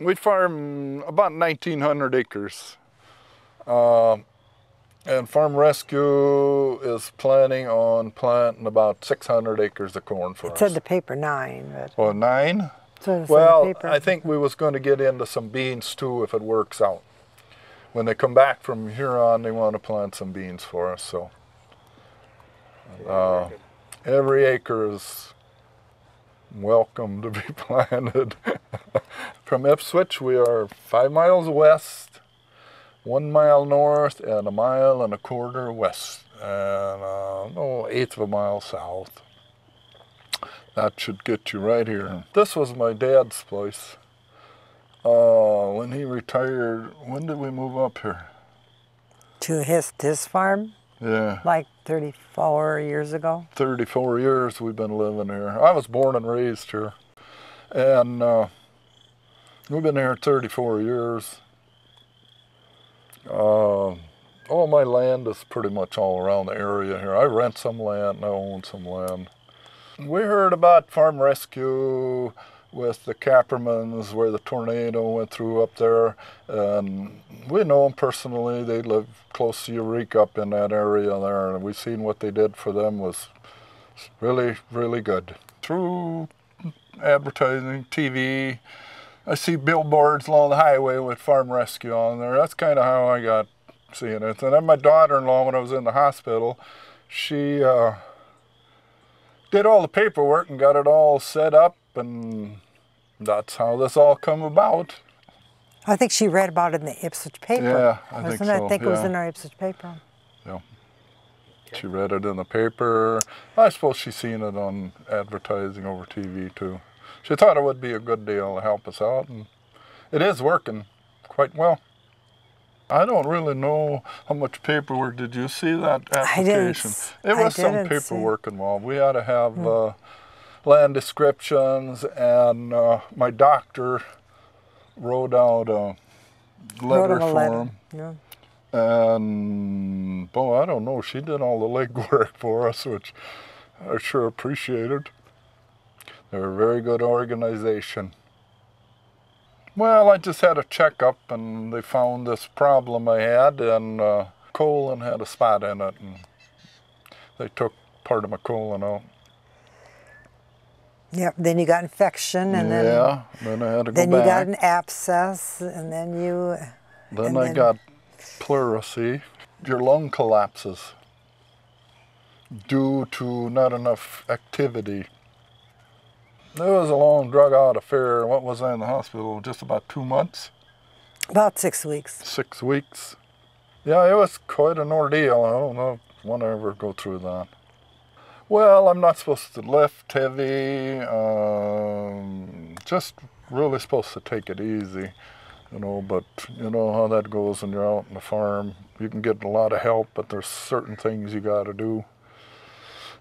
We farm about 1,900 acres. And Farm Rescue is planning on planting about 600 acres of corn for us. It said the paper 9. But... Well, 9? So well, I think we was going to get into some beans too if it works out. When they come back from here on, they want to plant some beans for us. So every acre is welcome to be planted. From Ipswich, we are 5 miles west, 1 mile north, and 1.25 miles west, and 1/8 of a mile south. That should get you right here. This was my dad's place. When he retired, when did we move up here? To his farm? Yeah. Like 34 years ago? 34 years we've been living here. I was born and raised here. And we've been here 34 years. All my land is pretty much all around the area here. I rent some land and I own some land. We heard about Farm Rescue with the Cappermans where the tornado went through up there. And we know them personally. They live close to Eureka up in that area there. And we've seen what they did for them was really, really good. Through advertising, TV, I see billboards along the highway with Farm Rescue on there. That's kind of how I got seeing it. And then my daughter-in-law, when I was in the hospital, she did all the paperwork and got it all set up, and that's how this all come about. I think she read about it in the Ipswich paper. Yeah, I think so. I think it was in our Ipswich paper. Yeah. She read it in the paper. I suppose she's seen it on advertising over TV too. She thought it would be a good deal to help us out, and it is working quite well. I don't really know how much paperwork. Did you see that application? It was some paperwork involved. We had to have land descriptions, and my doctor wrote out a letter for him. Yeah. And, boy, I don't know, she did all the legwork for us, which I sure appreciated. They're a very good organization. Well, I just had a checkup, and they found this problem I had, and colon had a spot in it, and they took part of my colon out. Yep, then you got infection, and then I had to go back. Then you got an abscess, and then you... Then I got pleurisy. Your lung collapses due to not enough activity. It was a long, drug-out affair. What was I in the hospital? Just about 2 months? About 6 weeks. 6 weeks. Yeah, it was quite an ordeal. I don't know if one ever go through that. Well, I'm not supposed to lift heavy. Just really supposed to take it easy, you know. But you know how that goes when you're out on the farm. You can get a lot of help, but there's certain things you got to do.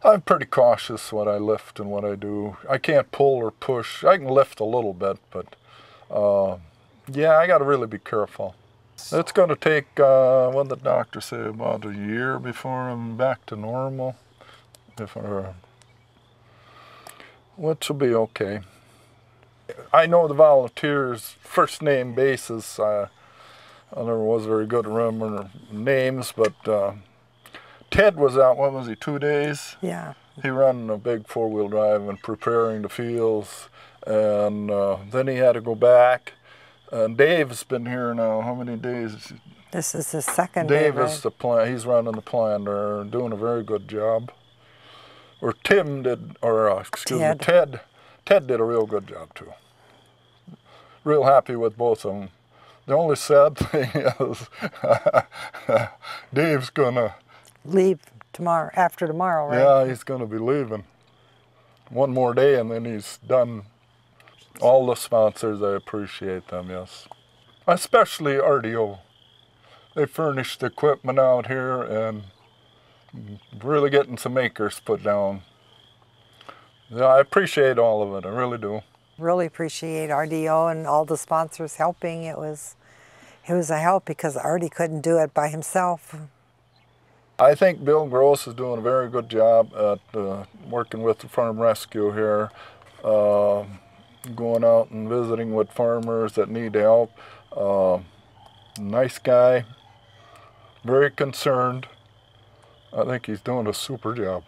I'm pretty cautious what I lift and what I do. I can't pull or push. I can lift a little bit, but yeah, I got to really be careful. It's going to take, what did the doctor say, about a year before I'm back to normal. Which will be okay. I know the volunteers' first name basis. I never was very good at remembering names, but Ted was out, what was he, 2 days? Yeah. He ran a big 4-wheel drive and preparing the fields, and then he had to go back. And Dave's been here now, how many days? This is his second day, Dave is the plant, he's running the planter, doing a very good job. Or Tim did, or excuse me, Ted did a real good job too. Real happy with both of them. The only sad thing is Dave's gonna leave tomorrow, after tomorrow, right? Yeah, he's gonna be leaving. One more day and then he's done. All the sponsors, I appreciate them, yes. Especially RDO. They furnished the equipment out here and really getting some acres put down. Yeah, I appreciate all of it, I really do. Really appreciate RDO and all the sponsors helping. It was a help because Artie couldn't do it by himself. I think Bill Gross is doing a very good job at working with the Farm Rescue here. going out and visiting with farmers that need help. Nice guy, very concerned. I think he's doing a super job.